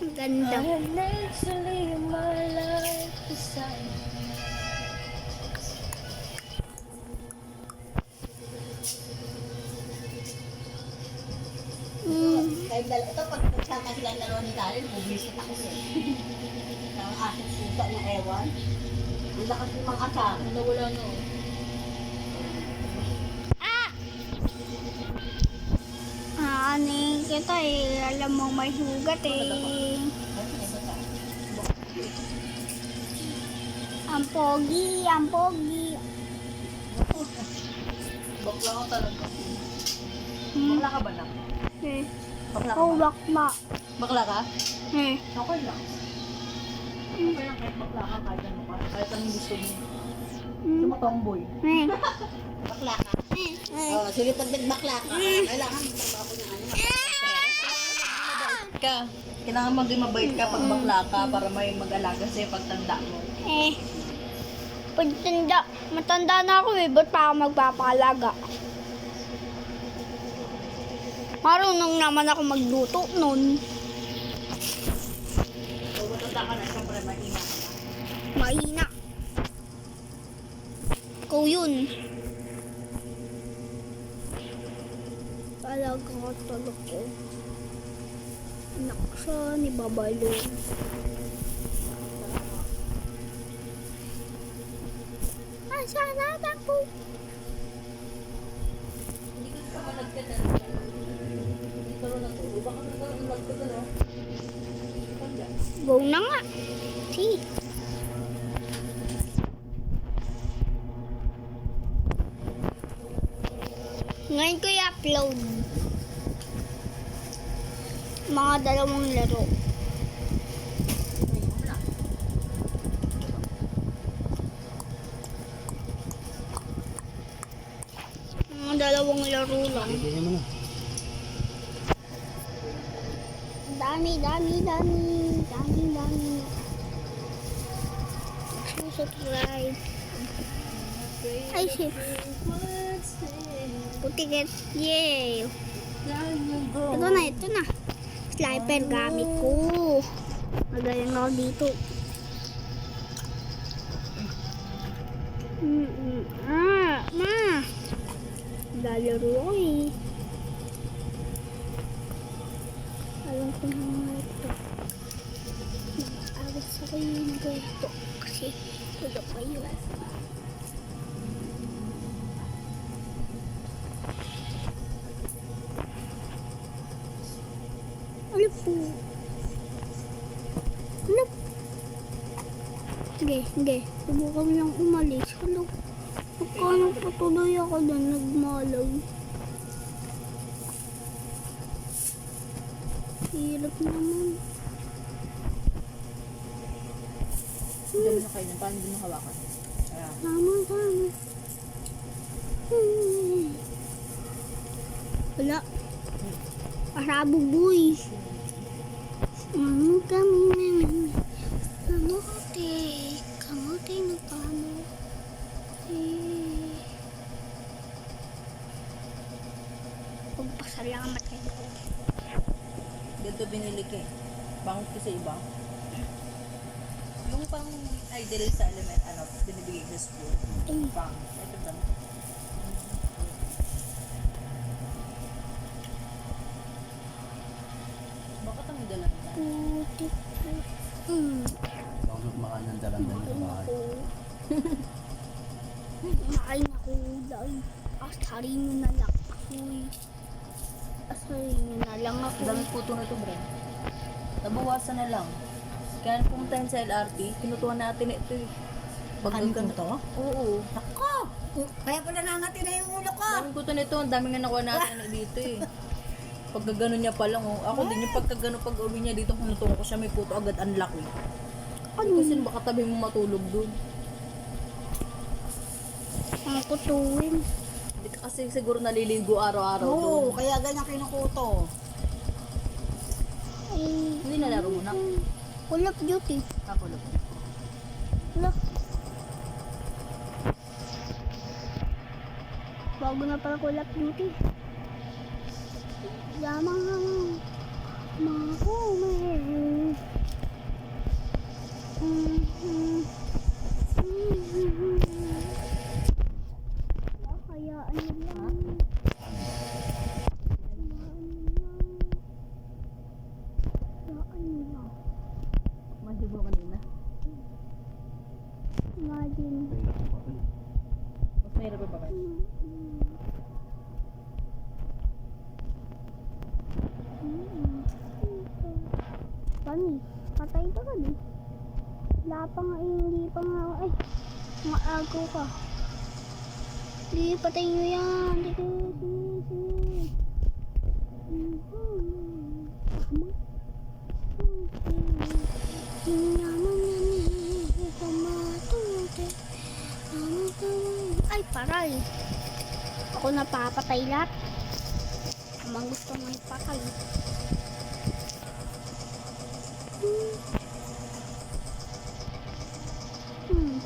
Ang ganda. I am meant to live my life beside you. Ito, pag nagsama sila ng laro ni Karen, bumisit ako siya. Ang aking suka na ewan. Ang lakas ng mga asang. Nawala na. Ani kita eh. Alam mo may hugat eh. Ang pogi, ang pogi. Bakla ko talaga. Hmm. Bakla ka ba lang? Eh. Bakla ka Oh, ba? bakma. Bakla ka? Eh. Okay lang. Okay lang kahit bakla ka, kahit ano ka. Kahit anong gusto mo. Gusto mo tomboy. Eh. Bakla ka? Eh. Oh, sige pag nagbakla ka, kailangan magtrabaho ng ano. Ka. Kailangan maging mabait ka pag bakla ka para may mag-alaga sa'yo pagtanda mo. Eh. Matanda na ako eh. Ba't pa ako magpapalaga? Marunong naman ako magluto nun. Kung matanda ka na, siyempre mahina ka na. Mahina. Ikaw yun. Talaga ka talaga. Anak siya ni Babalo. Asa na po? Hindi ka pa malagkad na. Hindi ka rin natulog. Baka nagkaroon malagkad na. Panda. Go na nga. Si. Ngayon ko i-upload mga dalawang laro. Mga dalawang laro lang. Dami. Subscribe. Ay, shit. Putikit. Yay. Ito na. Sniper gamit ko. Magaling ako dito. Ma. Lalaro ko eh. Alam ko na nga ito. Nag-awit sa kayo yung dito. Kasi wala pa yun. Ano po? Ano? Sige. Subukan mo lang umalis. Ano? Magkano patuloy ako doon nagmalag? Hirap naman. Hindi mo na kayo na. Paano hindi mo hawakan? Ayan. Tama. Wala. Arabo boy. Kami naman. Kamote na kamo. Pagpasalamat kayo. Ganito binili ka eh. Bangot ko sa iba. Yung pang idol sa element, binibigay ko sa school. Pang, ito ba? Bakit ang dala nila? Putik. Bakit makain ng dalandan sa bahay? Makain ako dahil asarin nyo na lang ako eh. Asarin nyo na lang ako. Dami puto na ito, bro. Nabawasan na lang. Kaya pumunta yun sa LRT, kinutuhan natin ito eh. Daming puto? Oo. Ako! Kaya pala nangati na yung ulo ko. Daming puto nito, ang dami nga nakuha natin dito eh. Pagkagano niya pa lang, oh. Ako din yung pagkagano pag uwi niya dito, kinutuhan ko siya, may puto agad unlock eh. Ano? Kasi baka tabi mo matulog dun. Ang kutuwin. Hindi ka kasi siguro naliligo araw-araw Oo, dun. kaya ganyan kinukuto. Ay, Hindi nalaro mo na. Call of Duty. Ako lang. Wala. Bago na pala Call of Duty. Yamang mga Pani, patay ka ka di. Wala pa nga eh, hindi pa nga. Ay, maago ka. Di, patay nyo yan. Di, ay, paray. Ako napapatay lahat. Amang gusto mo ipatay.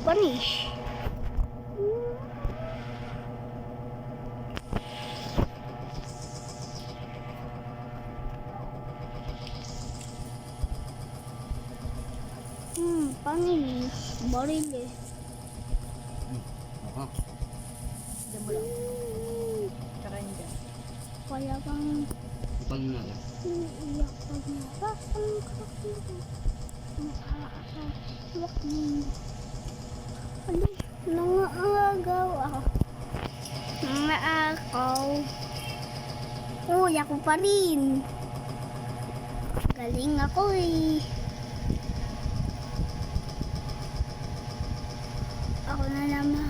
Punish. Punish. Baril eh. Aha. Diyan mo lang. Tsaka yun dyan. Kaya bang Ipag na yan. iiyak pag nabasang kakita. Nakakasawak mo. Ano? Nangaagaw ako. Nangaagaw. Uy, ako pa rin. Galing ako eh. Ako na naman.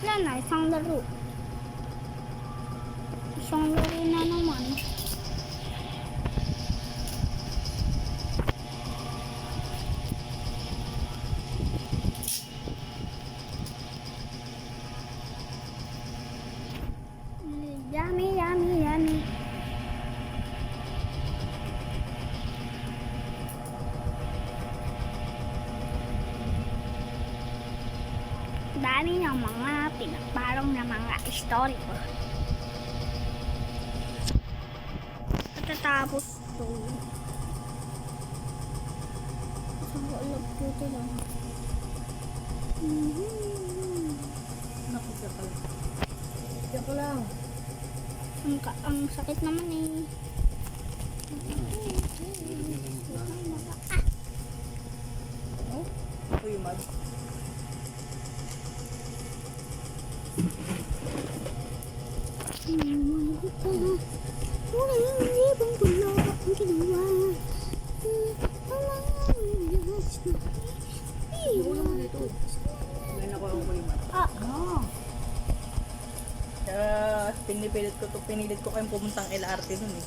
Wala na, isang laro. Isang laro na naman. Yummy, yummy, yummy. Dami ng mga pinagparong na mga story ko. Pagkatapos to, isang ulog ko ito lang. Naku, siya pala. Siya ko lang. Ang sakit naman eh. Ako yung mag. Ngayon ako yung mag. Ah, Kaya pinilit ko kayong pumuntang LRT dun eh.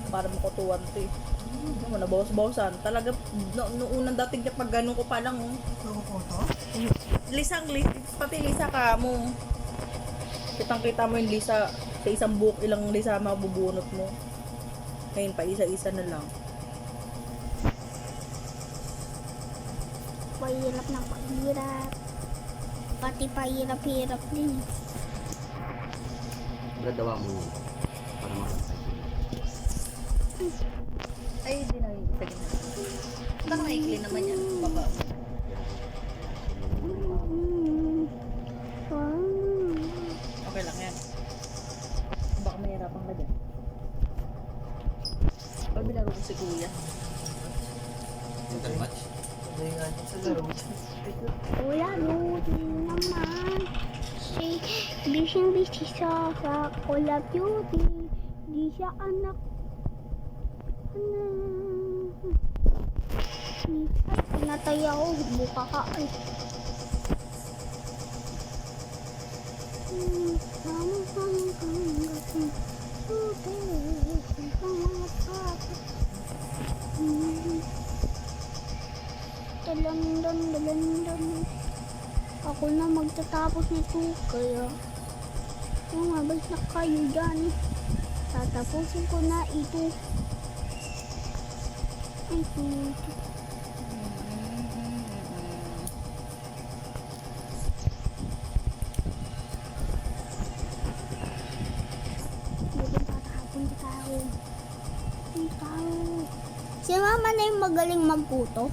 Para makutuwan to eh. Ano mo, nabawas-bawasan. Talaga, noong unang dating niya pag ganun ko pa lang oh. Pati Lisa ka mo. Kitang-kita mo yung Lisa, sa isang book, ilang Lisa mabubunot mo. Ngayon pa, isa-isa na lang. pahirap ng pahirap. Pati pahirap-hirap din. Gagawa mo nun. Para makapag. Ay, hindi na yung tagin na. Baka maikli naman yan. Baba. Okay lang yan. Baka mahirapan ka dyan. Pag binaro ko si kuya. Mental match. Wala din naman. Si busy sa Call of Duty. Di siya anak. Ay, pinatay ako. Buka ka. Ay. Dalan. Ako na magtatapos nito. Kaya mabalik na kayo dyan. Tatapusin ko na ito. Ay, ito. Si mama na yung magaling magkuto.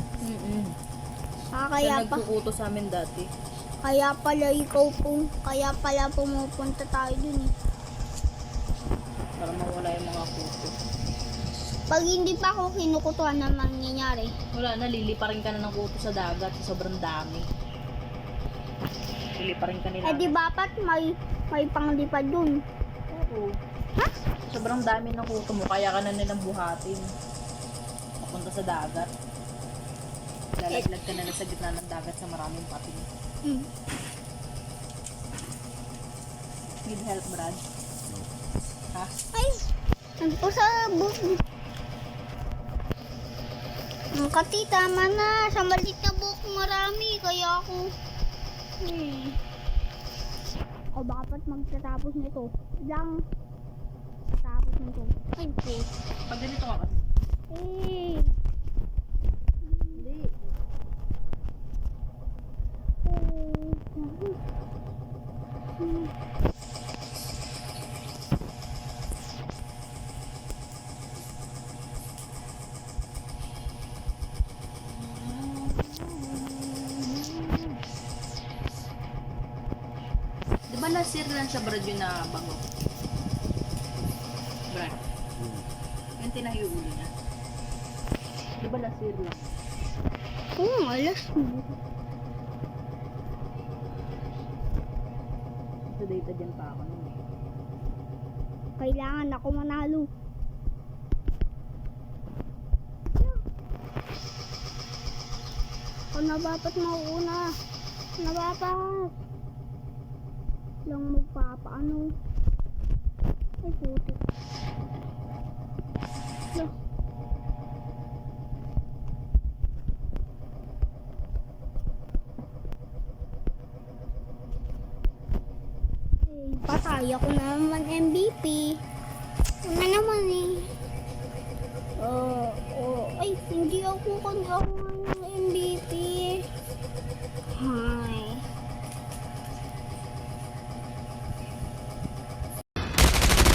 Kaya Kaya pa, nagkukuto sa amin dati. kaya pala pumupunta tayo dun eh. Para mawala yung mga kuto. Pag hindi pa ako kinukutuan na mangyayari. Wala na, liliparin ka na ng kuto sa dagat. Sobrang dami. Pili pa rin kanila. Eh di bapat may panglipad dun. Oo. Ha? Sobrang dami ng kuto mo, kaya ka na nilang buhatin. Papunta sa dagat. Lalaglag ka na sa gitna ng dagat sa maraming pating. Hmm. Need help, Brad? Ha? Ay! Ano po sa book? Ang kati, tama na. Sa maliit na book, marami. Kaya ako... O dapat magtatapos nito. Lang. Tapos nito. Ay, po. Pag ganito ka kasi. Eh. Hindi. Di ba nasir lang siya, Brad, yun na bango? Brad, yung tinahiyo ulo niya. Di ba nasir lang? Oo, alas mo. Sa data dyan pa ako nun eh. Kailangan ako manalo. O nabapat mauuna. Nabapat. Lang magpapaano. Ay puti. Lo. Patay ako naman MVP. Ano naman eh. Ay, hindi ako kanya ng MVP. Hay.